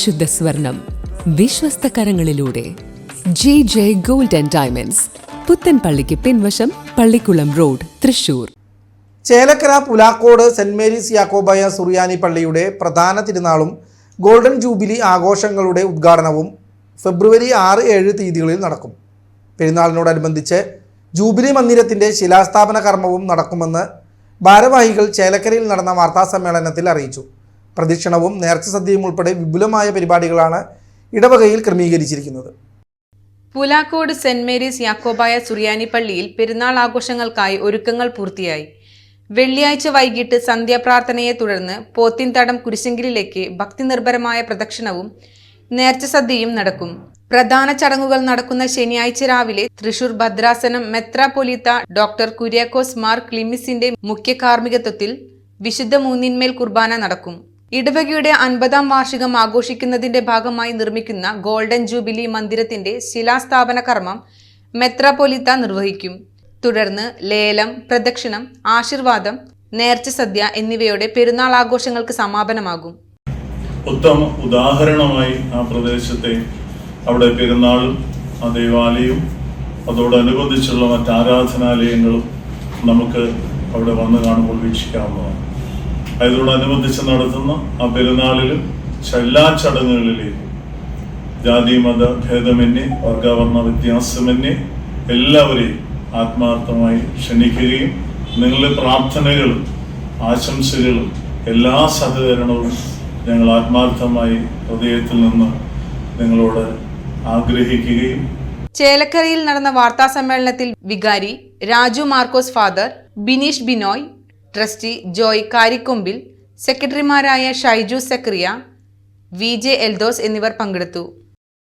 പരിശുദ്ധ സ്വർണം വിശ്വസ്ത കരങ്ങളിലൂടെ JJ Gold and Diamonds, പുത്തൻപള്ളിക്ക് പിൻവശം, പള്ളിക്കുളം റോഡ്, തൃശൂർ. ചേലക്കര പുലാക്കോട് സെന്റ് മേരീസ് യാക്കോബായ സുറിയാനി പള്ളിയുടെ പ്രധാന തിരുനാളും ഗോൾഡൻ ജൂബിലി ആഘോഷങ്ങളുടെ ഉദ്ഘാടനവും ഫെബ്രുവരി 6-7 തീയതികളിൽ നടക്കും. പെരുന്നാളിനോടനുബന്ധിച്ച് ജൂബിലി മന്ദിരത്തിൻ്റെ ശിലാസ്ഥാപന കർമ്മവും നടക്കുമെന്ന് ഭാരവാഹികൾ ചേലക്കരയിൽ നടന്ന വാർത്താസമ്മേളനത്തിൽ അറിയിച്ചു. പ്രദക്ഷിണവും നേർച്ച സദ്യയും ഉൾപ്പെടെ വിപുലമായ പരിപാടികളാണ് ഇടവകയിൽ ക്രമീകരിച്ചിരിക്കുന്നത്. പുലാക്കോട് സെന്റ് മേരീസ് യാക്കോബായ സുറിയാനി പള്ളിയിൽ പെരുന്നാൾ ആഘോഷങ്ങൾക്കായി ഒരുക്കങ്ങൾ പൂർത്തിയായി. വെള്ളിയാഴ്ച വൈകിട്ട് സന്ധ്യാപ്രാർത്ഥനയെ തുടർന്ന് പോത്തിൻതടം കുരിശെങ്കിലേക്ക് ഭക്തിനിർഭരമായ പ്രദക്ഷിണവും നേർച്ച സദ്യയും നടക്കും. പ്രധാന ചടങ്ങുകൾ നടക്കുന്ന ശനിയാഴ്ച രാവിലെ തൃശൂർ ഭദ്രാസനം മെത്രാപ്പൊലീത്ത ഡോക്ടർ കുര്യാക്കോസ് മാർ ക്ലിമിസിന്റെ മുഖ്യ കാർമ്മികത്വത്തിൽ വിശുദ്ധ മൂന്നിന്മേൽ കുർബാന നടക്കും. ഇടവകയുടെ 50-ാം വാർഷികം ആഘോഷിക്കുന്നതിന്റെ ഭാഗമായി നിർമ്മിക്കുന്ന ഗോൾഡൻ ജൂബിലി മന്ദിരത്തിന്റെ ശിലാസ്ഥാപന കർമ്മം മെത്രാപ്പൊലീത്ത നിർവഹിക്കും. തുടർന്ന് ലേലം, പ്രദക്ഷിണം, ആശീർവാദം, നേർച്ച സദ്യ എന്നിവയോടെ പെരുന്നാൾ ആഘോഷങ്ങൾക്ക് സമാപനമാകും. ഉത്തമ ഉദാഹരണമായി ആ പ്രദേശത്തെ അവിടെ പെരുന്നാളും ആ ദേവാലയവും അതോടനുബന്ധിച്ചുള്ള മറ്റ് ആരാധനാലയങ്ങളും നമുക്ക് അവിടെ വന്നു കാണുമ്പോൾ വീക്ഷിക്കാവുന്നതാണ്. അതിനോടനുബന്ധിച്ച് നടത്തുന്ന ആ പെരുന്നാളിലും എല്ലാ ചടങ്ങുകളിലെയും ജാതി മത ഭേദമന്യേ വർഗവർണ്ണ വ്യത്യാസമന്യേ എല്ലാവരെയും ആത്മാർത്ഥമായി ക്ഷണിക്കുകയും നിങ്ങളുടെ പ്രാർത്ഥനകളും ആശംസകളും എല്ലാ സഹകരണവും ഞങ്ങൾ ആത്മാർത്ഥമായി ഹൃദയത്തിൽ നിന്ന് നിങ്ങളോട് ആഗ്രഹിക്കുകയും. ചേലക്കരയിൽ നടന്ന വാർത്താ സമ്മേളനത്തിൽ വികാരി രാജു മാർക്കോസ് ഫാദർ, ബിനീഷ് ബിനോയ്, ട്രസ്റ്റി ജോയ് കാരിക്കൊമ്പിൽ, സെക്രട്ടറിമാരായ ഷൈജു സക്രിയ, VJ എൽദോസ് എന്നിവർ പങ്കെടുത്തു.